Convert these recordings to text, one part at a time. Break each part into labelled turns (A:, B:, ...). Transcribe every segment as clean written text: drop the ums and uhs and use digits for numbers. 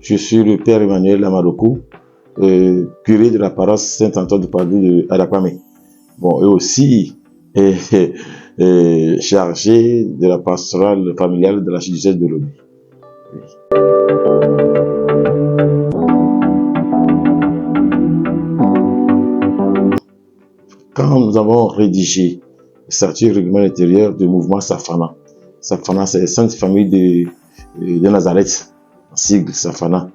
A: Je suis le père Emmanuel Amadokou, curé de la paroisse Saint-Antoine de Padoue de Adakwame. Bon, et aussi chargé de la pastorale familiale de la diocèse de Lomé. Oui. Quand nous avons rédigé le statut règlement intérieur du mouvement Safana, Safana c'est la Sainte Famille de Nazareth, en sigle Safana.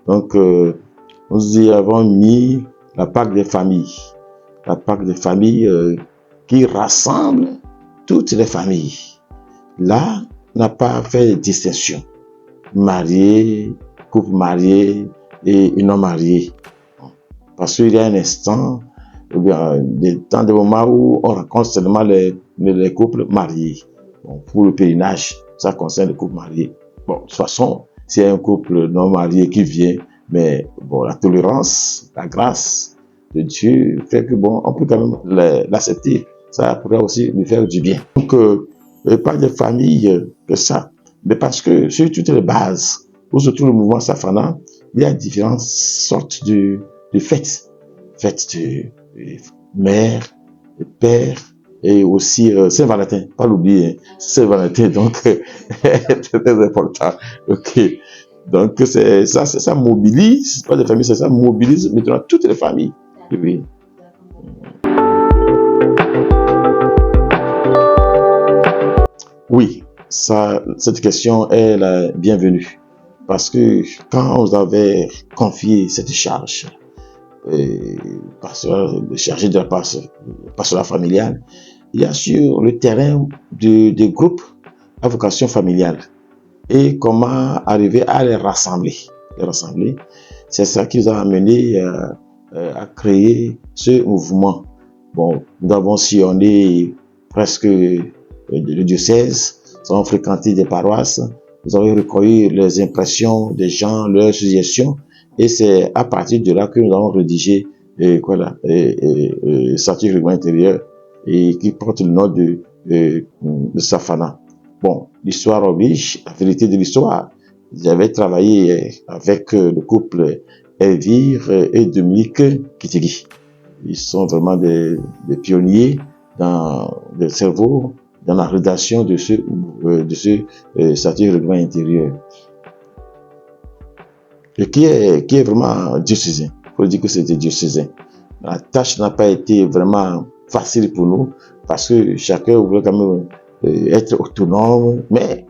A: Donc, nous y avons mis la Pâque des familles. La Pâque des familles qui rassemble toutes les familles. Là, on n'a pas fait de distinction. Marié, couple marié et non marié. Parce qu'il y a un instant, des moments où on rencontre seulement les couples mariés. Bon, pour le pèlerinage, ça concerne les couples mariés. Bon, de toute façon, s'il y a un couple non marié qui vient, mais bon, la tolérance, la grâce de Dieu fait que bon, on peut quand même l'accepter. Ça pourrait aussi lui faire du bien. Donc, pas de famille que ça, mais parce que sur toutes les bases, où se trouve le mouvement Safana, il y a différentes sortes de fêtes. Fêtes de mère, de père, et aussi Saint-Valentin, pas l'oublier, hein. Saint-Valentin, donc c'est très important. Ok. Donc, ça mobilise, pas de famille, ça mobilise maintenant toutes les familles. Oui. Oui, cette question est la bienvenue. Parce que quand on nous avait confié cette charge, chargé de la pastorale familiale, il y a sur le terrain de groupes à vocation familiale. Et comment arriver à les rassembler. C'est ça qui nous a amené à créer ce mouvement. Bon, nous avons sillonné presque le diocèse, nous avons fréquenté des paroisses, nous avons recueilli les impressions des gens, leurs suggestions, et c'est à partir de là que nous avons rédigé statut règlement intérieur et qui porte le nom de Safana. Bon, l'histoire oblige, la vérité de l'histoire. J'avais travaillé avec le couple Elvire et Dominique Kitigi. Ils sont vraiment des pionniers dans le cerveau, dans la rédaction de ce statut règlement intérieur. Et qui est vraiment diocésain. Il faut dire que c'était diocésain. La tâche n'a pas été vraiment facile pour nous parce que chacun voulait quand même être autonome, mais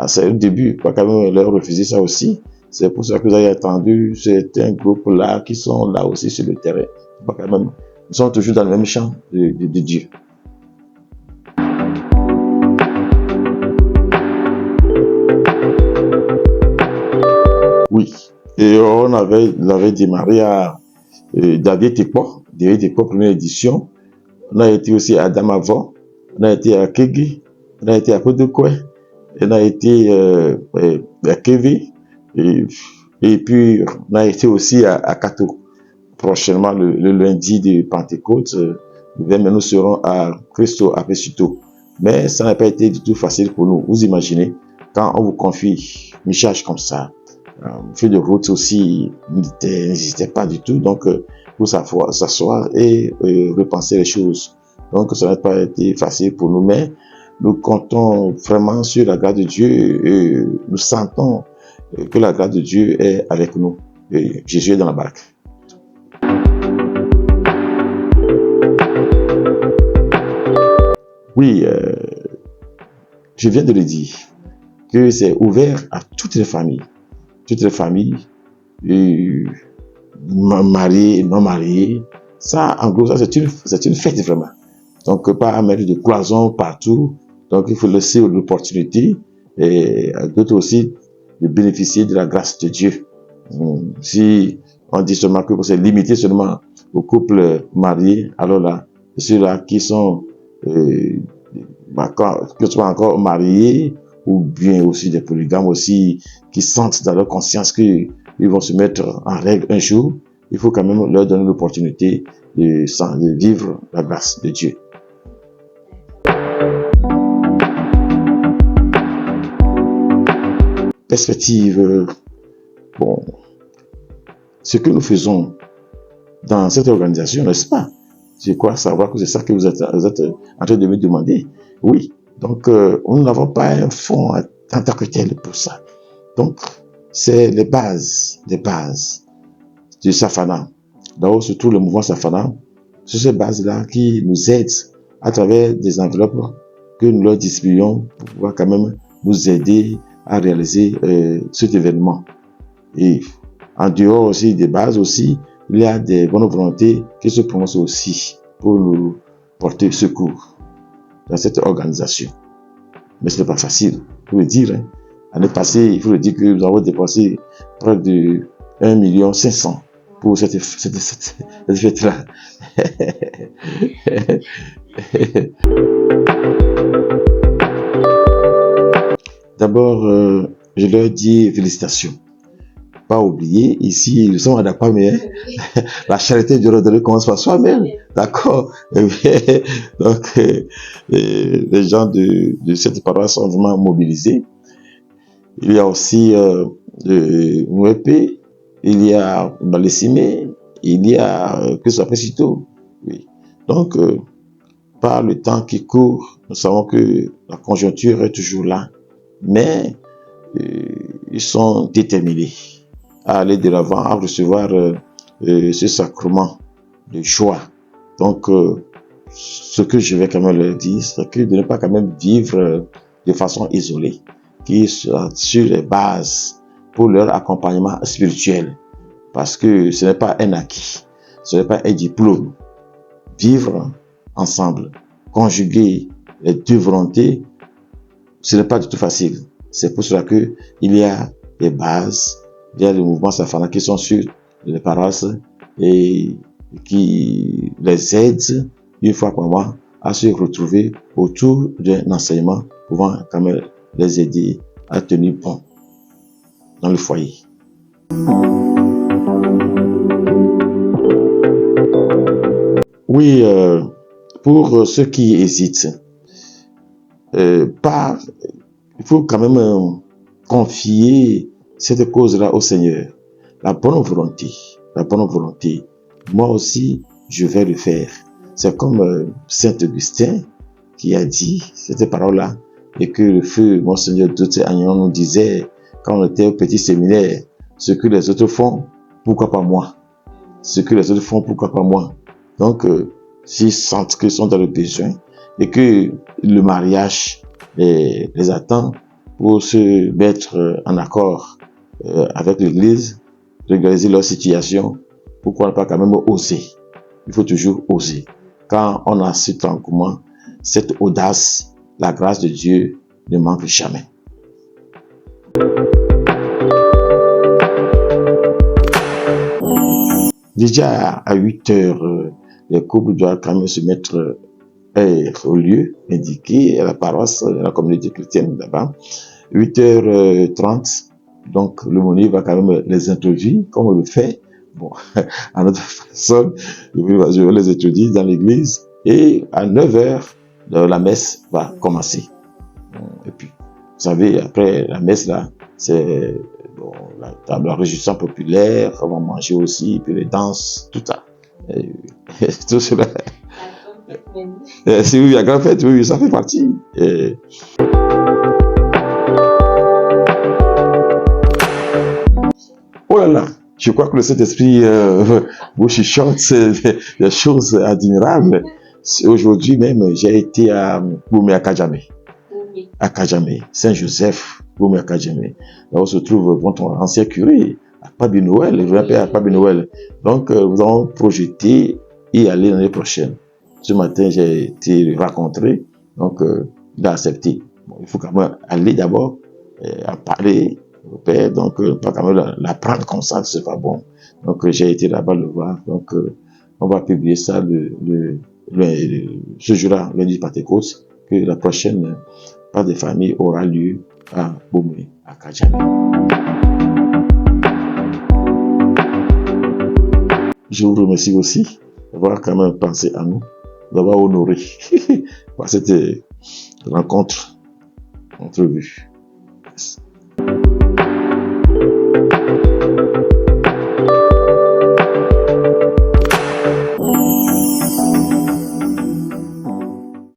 A: c'est le début, pas quand même leur refuser ça aussi. C'est pour ça que vous avez attendu certains groupes-là qui sont là aussi sur le terrain. Pas quand même, ils sont toujours dans le même champ de Dieu. Oui, et on avait démarré à David Tekpo, première édition. On a été aussi à Damavon, on a été à Kegi, on a été à Kodokwe, on a été à Kevi, et puis on a été aussi à Kato. Prochainement, le lundi de Pentecôte, nous serons à Cristo Apesito. Mais ça n'a pas été du tout facile pour nous. Vous imaginez, quand on vous confie une charge comme ça, feu de route aussi n'hésitait pas du tout. Donc, pour s'asseoir et repenser les choses. Donc, ça n'a pas été facile pour nous, mais nous comptons vraiment sur la grâce de Dieu et nous sentons que la grâce de Dieu est avec nous. Et Jésus est dans la barque. Oui, je viens de le dire, que c'est ouvert à toutes les familles, mariées et non mariées. Ça, en gros, ça c'est une fête vraiment. Donc, pas à mettre de cloisons partout. Donc, il faut laisser l'opportunité et à d'autres aussi de bénéficier de la grâce de Dieu. Si on dit seulement que c'est limité seulement aux couples mariés, alors là, ceux-là qui sont encore mariés, ou bien aussi des polygames aussi, qui sentent dans leur conscience qu'ils vont se mettre en règle un jour, il faut quand même leur donner l'opportunité de vivre la grâce de Dieu. Perspective Bon, ce que nous faisons dans cette organisation, n'est-ce pas? Je crois savoir que c'est ça que vous êtes en train de me demander. Oui, donc nous n'avons pas un fonds en tant que tel pour ça. Donc, c'est les bases du Safana. Là-haut se trouve le mouvement Safana. C'est ces bases-là qui nous aident à travers des enveloppes que nous leur distribuons pour pouvoir quand même nous aider à réaliser cet événement. Et en dehors aussi des bases aussi, il y a des bonnes volontés qui se prononcent aussi pour nous porter secours dans cette organisation. Mais ce n'est pas facile, il faut le dire. Hein. L'année passée, il faut le dire que nous avons dépensé près de 1 500 000 pour cette fête-là. D'abord, je leur dis félicitations. Pas oublier, ici, nous sommes à Dakar, mais la charité du redonneur commence par soi-même. D'accord? Donc, les gens de cette paroisse sont vraiment mobilisés. Il y a aussi Mouepé, il y a Balessimé, il y a que ça fait sitôt. Oui. Donc, par le temps qui court, nous savons que la conjoncture est toujours là, mais ils sont déterminés à aller de l'avant, à recevoir ce sacrement de joie. Donc, ce que je vais quand même leur dire, c'est que de ne pas quand même vivre de façon isolée, qui soit sur les bases pour leur accompagnement spirituel. Parce que ce n'est pas un acquis, ce n'est pas un diplôme. Vivre ensemble, conjuguer les deux volontés, ce n'est pas du tout facile. C'est pour cela que il y a des bases, il y a les mouvements Safana qui sont sur les paroisses et qui les aident une fois par mois à se retrouver autour d'un enseignement pouvant quand même les aider à tenir bon dans le foyer. Oui, pour ceux qui hésitent, il faut quand même confier cette cause-là au Seigneur. La bonne volonté. Moi aussi, je vais le faire. C'est comme Saint Augustin qui a dit cette parole-là et que le feu Monseigneur Douté-Agnon nous disait quand on était au petit séminaire, ce que les autres font, pourquoi pas moi? Ce que les autres font, pourquoi pas moi? Donc, s'ils sentent qu'ils sont dans le besoin et que le mariage les attend pour se mettre en accord avec l'Église, régulariser leur situation, pourquoi pas quand même oser? Il faut toujours oser. Quand on a cet engouement, cette audace, la grâce de Dieu ne manque jamais. Déjà à 8 heures, les couples doivent quand même se mettre au lieu indiqué à la paroisse, à la communauté chrétienne là-bas. 8h30, donc le monier va quand même les introduire, comme on le fait, bon, à notre façon, je vais les introduire dans l'église, et à 9h, la messe va commencer. Et puis, vous savez, après la messe là, c'est bon, la table enregistrement populaire, on va manger aussi, puis les danses, tout ça. Et, tout cela. Si oui, la grande fête, oui, ça fait partie. Oh là là, je crois que le Saint-Esprit vous chuchote des choses admirables. Aujourd'hui même, j'ai été à Boumé à Kajame. À Kajame, Saint-Joseph, Boumé à Kajame. Là où se trouve votre ancien curé, à Pabi Noël, je l'appelle à Pabi Noël. Donc, nous avons projeté y aller l'année prochaine. Ce matin, j'ai été rencontré, donc il a accepté. Bon, il faut quand même aller d'abord à parler au Père, donc pas quand même la prendre comme ça, c'est pas bon. Donc j'ai été là-bas le voir, donc on va publier ça ce jour-là, lundi Pentecôte, que la prochaine part des familles aura lieu à Boumé, à Kajame. Je vous remercie aussi d'avoir quand même pensé à nous, d'avoir honoré par cette rencontre, entrevue.